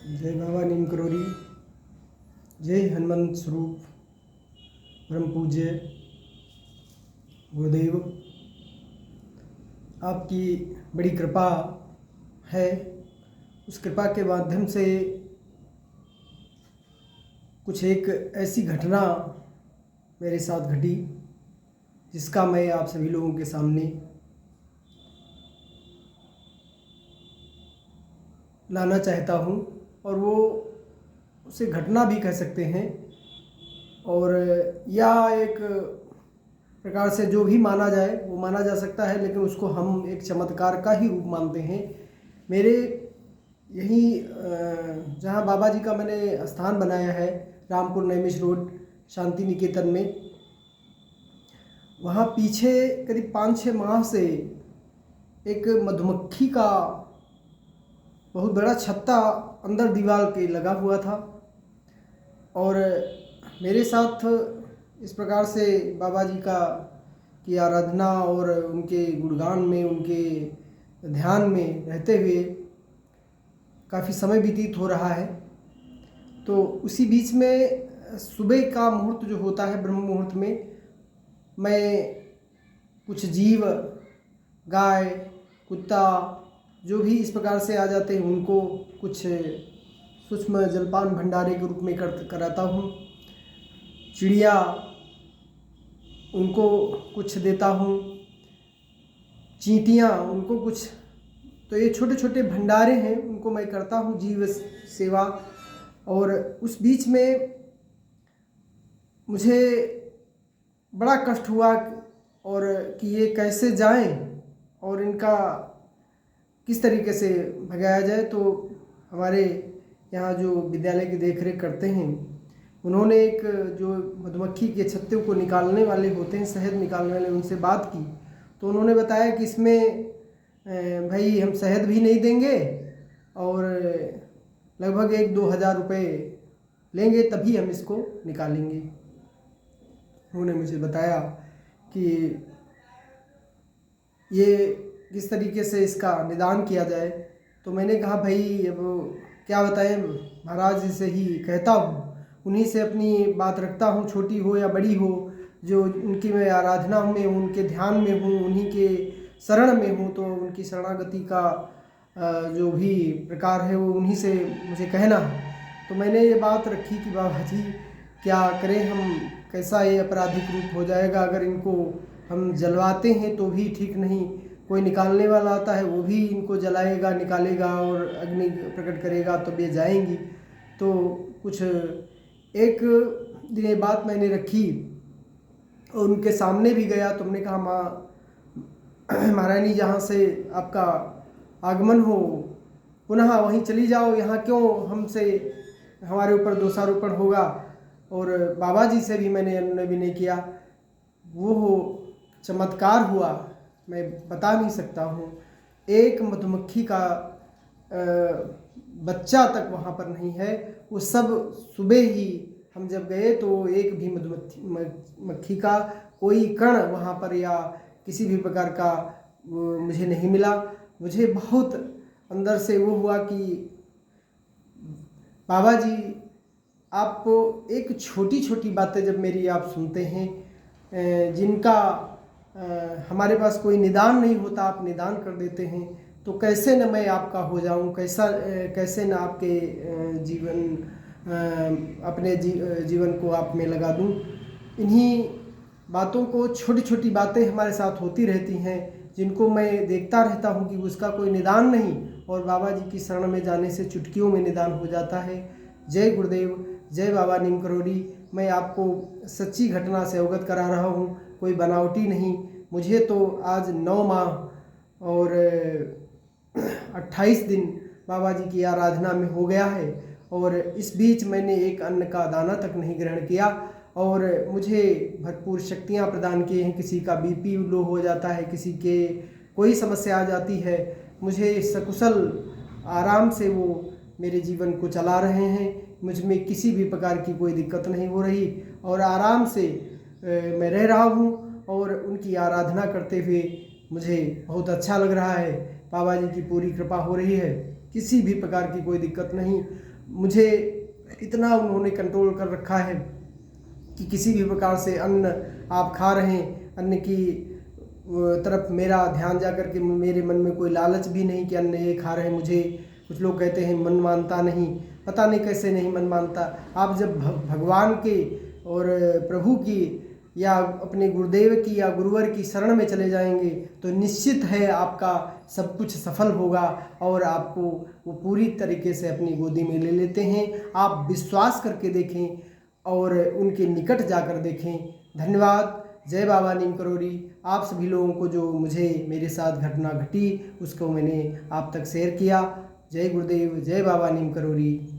जय बाबा नीम करोरी, जय हनुमंत स्वरूप, परम पूज्य गुरुदेव। आपकी बड़ी कृपा है। उस कृपा के माध्यम से कुछ एक ऐसी घटना मेरे साथ घटी जिसका मैं आप सभी लोगों के सामने लाना चाहता हूँ। और वो उसे घटना भी कह सकते हैं, और या एक प्रकार से जो भी माना जाए वो माना जा सकता है, लेकिन उसको हम एक चमत्कार का ही रूप मानते हैं। मेरे यही जहाँ बाबा जी का मैंने स्थान बनाया है, रामपुर नैमिष रोड शांति निकेतन में, वहाँ पीछे करीब 5-6 माह से एक मधुमक्खी का बहुत बड़ा छत्ता अंदर दीवार के लगा हुआ था। और मेरे साथ इस प्रकार से बाबा जी की आराधना और उनके गुणगान में, उनके ध्यान में रहते हुए काफ़ी समय व्यतीत हो रहा है। तो उसी बीच में सुबह का मुहूर्त जो होता है, ब्रह्म मुहूर्त में, मैं कुछ जीव, गाय, कुत्ता, जो भी इस प्रकार से आ जाते हैं, उनको कुछ सूक्ष्म जलपान भंडारे के रूप में कराता हूँ। चिड़िया, उनको कुछ देता हूँ। चींटियाँ, उनको कुछ। तो ये छोटे छोटे भंडारे हैं, उनको मैं करता हूँ, जीव सेवा। और उस बीच में मुझे बड़ा कष्ट हुआ और कि ये कैसे जाएं और इनका किस तरीके से भगाया जाए। तो हमारे यहाँ जो विद्यालय की देखरेख करते हैं, उन्होंने एक जो मधुमक्खी के छत्ते को निकालने वाले होते हैं, शहद निकालने वाले, उनसे बात की। तो उन्होंने बताया कि इसमें भाई हम शहद भी नहीं देंगे और लगभग 1-2 हज़ार रुपये लेंगे, तभी हम इसको निकालेंगे। उन्होंने मुझे बताया कि ये किस तरीके से इसका निदान किया जाए। तो मैंने कहा भाई अब क्या बताएं, महाराज जी से ही कहता हूँ, उन्हीं से अपनी बात रखता हूँ, छोटी हो या बड़ी हो, जो उनकी मैं आराधना में हूँ, उनके ध्यान में हूँ, उन्हीं के शरण में हूँ। तो उनकी शरणागति का जो भी प्रकार है वो उन्हीं से मुझे कहना है। तो मैंने ये बात रखी कि बाबा जी क्या करें हम, कैसा ये आपराधिक रूप हो जाएगा अगर इनको हम जलवाते हैं तो भी ठीक नहीं, कोई निकालने वाला आता है वो भी इनको जलाएगा, निकालेगा और अग्नि प्रकट करेगा तब ये जाएंगी। तो कुछ एक दिन ये बात मैंने रखी और उनके सामने भी गया। तो हमने कहा, माँ महारानी, जहाँ से आपका आगमन हो पुनः वहीं चली जाओ, यहाँ क्यों हमसे हमारे ऊपर दोषारोपण होगा। और बाबा जी से भी मैंने अनुनय विनय किया। वो चमत्कार हुआ, मैं बता नहीं सकता हूँ। एक मधुमक्खी का बच्चा तक वहाँ पर नहीं है। वो सब सुबह ही हम जब गए तो एक भी मधुमक्खी का कोई कण वहाँ पर या किसी भी प्रकार का मुझे नहीं मिला। मुझे बहुत अंदर से वो हुआ कि बाबा जी, आपको एक छोटी छोटी बातें जब मेरी आप सुनते हैं, जिनका हमारे पास कोई निदान नहीं होता, आप निदान कर देते हैं, तो कैसे न मैं आपका हो जाऊं, कैसे न आपके अपने जीवन को आप में लगा दूं। इन्हीं बातों को, छोटी छोटी बातें हमारे साथ होती रहती हैं, जिनको मैं देखता रहता हूं कि उसका कोई निदान नहीं, और बाबा जी की शरण में जाने से चुटकियों में निदान हो जाता है। जय गुरुदेव, जय बाबा नीम करोरी। मैं आपको सच्ची घटना से अवगत करा रहा हूँ, कोई बनावटी नहीं। मुझे तो आज 9 माह और 28 दिन बाबा जी की आराधना में हो गया है, और इस बीच मैंने एक अन्न का दाना तक नहीं ग्रहण किया। और मुझे भरपूर शक्तियाँ प्रदान की हैं। किसी का बीपी लो हो जाता है, किसी के कोई समस्या आ जाती है, मुझे सकुशल आराम से वो मेरे जीवन को चला रहे हैं। मुझ में किसी भी प्रकार की कोई दिक्कत नहीं हो रही, और आराम से मैं रह रहा हूँ, और उनकी आराधना करते हुए मुझे बहुत अच्छा लग रहा है। बाबा जी की पूरी कृपा हो रही है, किसी भी प्रकार की कोई दिक्कत नहीं। मुझे इतना उन्होंने कंट्रोल कर रखा है कि किसी भी प्रकार से अन्न आप खा रहे हैं, अन्न की तरफ मेरा ध्यान जा कर के मेरे मन में कोई लालच भी नहीं कि अन्न ये खा रहे हैं। मुझे कुछ लोग कहते हैं मन मानता नहीं, पता नहीं कैसे नहीं मन मानता। आप जब भगवान के और प्रभु की या अपने गुरुदेव की या गुरुवर की शरण में चले जाएंगे तो निश्चित है आपका सब कुछ सफल होगा और आपको वो पूरी तरीके से अपनी गोदी में ले लेते हैं। आप विश्वास करके देखें और उनके निकट जाकर देखें। धन्यवाद। जय बाबा नीम करोड़ी। आप सभी लोगों को जो मुझे मेरे साथ घटना घटी उसको मैंने आप तक शेयर किया। जय गुरुदेव, जय बाबा नीम करोड़ी।